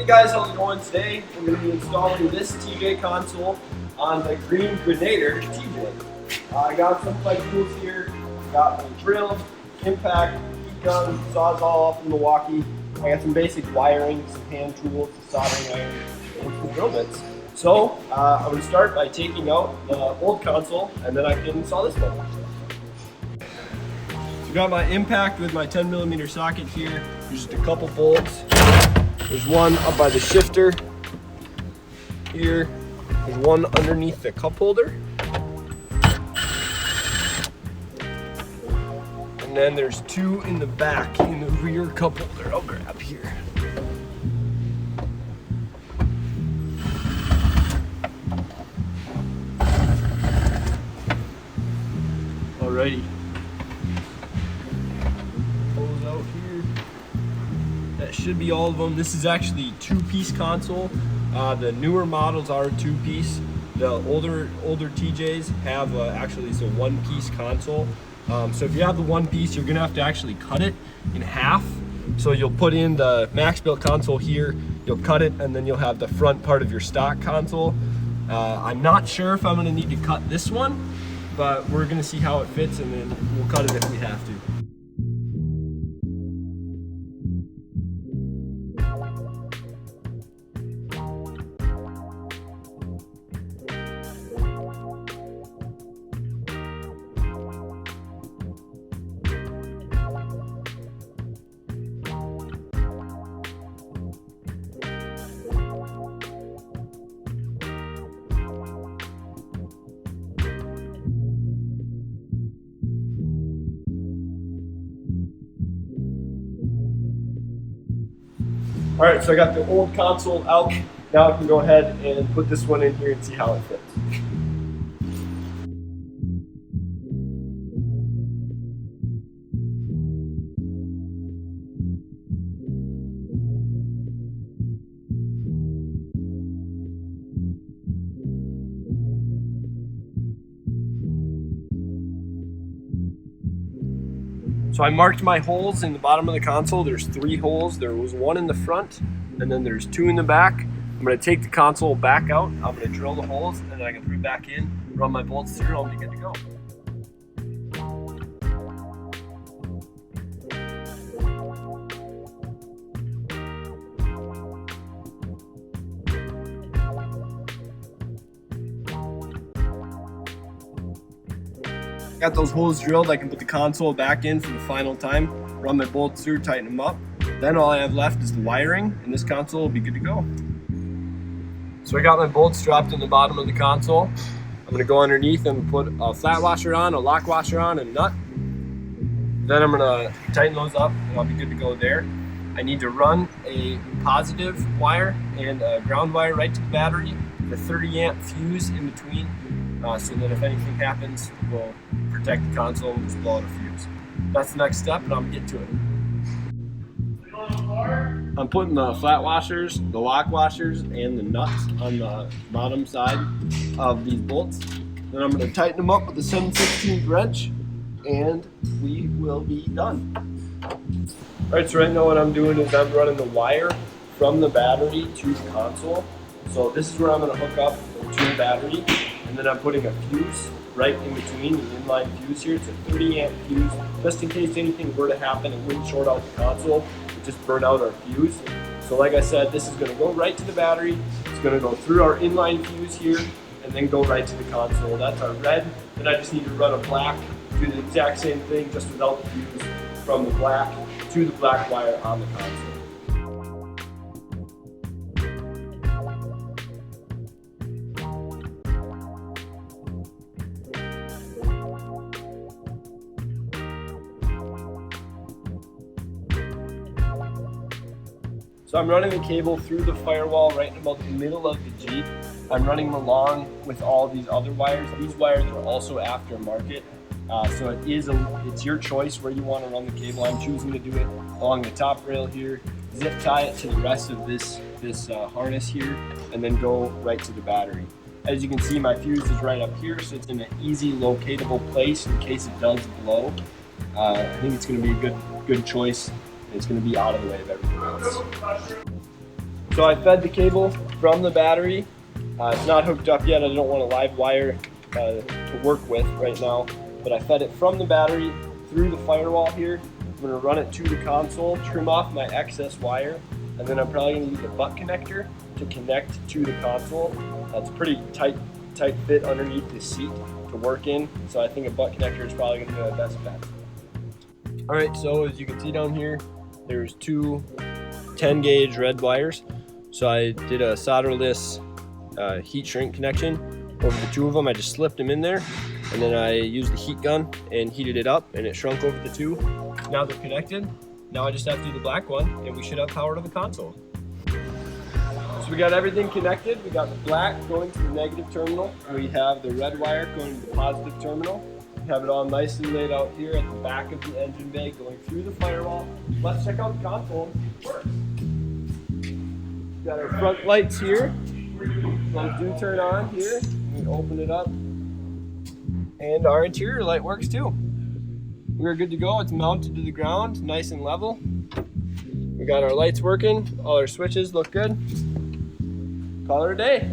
Hey guys, how's it going? Today we're going to be installing this TJ console on the green Grenader TJ. I got some of my tools here. Got my drill, impact, heat gun, sawzall off in Milwaukee. I got some basic wiring, some hand tools, soldering iron, and some drill bits. So I'm going to start by taking out the old console, and then I can install this one. So got my impact with my 10mm socket here. There's just a couple bolts. There's one up by the shifter here. There's one underneath the cup holder. And then there's two in the back in the rear cup holder. I'll grab here. Alrighty. Pulls out here. That should be all of them. This is actually two-piece console. The newer models are two-piece. The older TJs have actually it's a one-piece console. So if you have the one piece, you're gonna have to actually cut it in half. So you'll put in the Max-Bilt console here, you'll cut it, and then you'll have the front part of your stock console. I'm not sure if I'm gonna need to cut this one, but we're gonna see how it fits, and then we'll cut it if we have to. All right, so I got the old console out. Now I can go ahead and put this one in here and see how it fits. So I marked my holes in the bottom of the console. There's 3 holes. There was 1 in the front, and then there's 2 in the back. I'm gonna take the console back out. I'm gonna drill the holes, and then I can put it back in, run my bolts through, and I'll be good to go. Got those holes drilled, I can put the console back in for the final time, run my bolts through, tighten them up. Then all I have left is the wiring, and this console will be good to go. So I got my bolts dropped in the bottom of the console. I'm gonna go underneath and put a flat washer on, a lock washer on, and a nut. Then I'm gonna tighten those up, and I'll be good to go there. I need to run a positive wire and a ground wire right to the battery, the 30 amp fuse in between. So that if anything happens, we'll protect the console and just blow out a fuse. That's the next step, and I'm gonna get to it. I'm putting the flat washers, the lock washers, and the nuts on the bottom side of these bolts. Then I'm gonna tighten them up with a 7/16 wrench, and we will be done. All right, so right now what I'm doing is I'm running the wire from the battery to the console. So this is where I'm gonna hook up to the battery. And then I'm putting a fuse right in between, the inline fuse here. It's a 30 amp fuse, just in case anything were to happen, it wouldn't short out the console, it just burn out our fuse. So like I said, this is gonna go right to the battery, it's gonna go through our inline fuse here, and then go right to the console. That's our red. Then I just need to run a black, do the exact same thing, just without the fuse, from the black to the black wire on the console. So I'm running the cable through the firewall right in about the middle of the Jeep. I'm running them along with all these other wires. These wires are also aftermarket. So it's your choice where you want to run the cable. I'm choosing to do it along the top rail here, zip tie it to the rest of this harness here, and then go right to the battery. As you can see, my fuse is right up here, so it's in an easy locatable place in case it does blow. I think it's going to be a good choice. It's going to be out of the way of everything else. So I fed the cable from the battery. It's not hooked up yet. I don't want a live wire to work with right now, but I fed it from the battery through the firewall here. I'm going to run it to the console, trim off my excess wire, and then I'm probably going to use a butt connector to connect to the console. It's pretty tight fit underneath the seat to work in, so I think a butt connector is probably going to be my best bet. Alright, so as you can see down here, there's two 10 gauge red wires. So I did a solderless heat shrink connection over the two of them. I just slipped them in there, and then I used the heat gun and heated it up, and it shrunk over the two. Now they're connected. Now I just have to do the black one, and we should have power to the console. So we got everything connected. We got the black going to the negative terminal. We have the red wire going to the positive terminal. We have it all nicely laid out here at the back of the engine bay going through the firewall. Let's check out the console and see if it works. Got our front lights here. Those do turn on here. We open it up. And our interior light works too. We're good to go. It's mounted to the ground, nice and level. We got our lights working. All our switches look good. Call it a day.